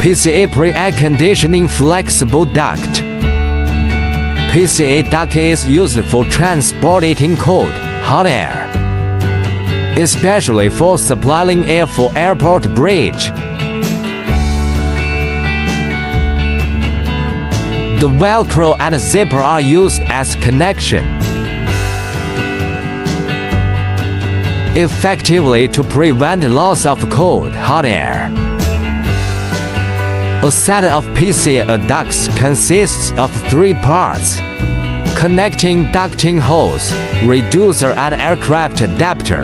PCA pre-air conditioning flexible duct. PCA duct is used for transporting cold, hot air, especially for supplying air for airport bridge. The VELCRO and zipper are used as connection, effectively to prevent loss of cold, hot air. A set of PCA ducts consists of 3 parts: connecting ducting hose, reducer and aircraft adapter.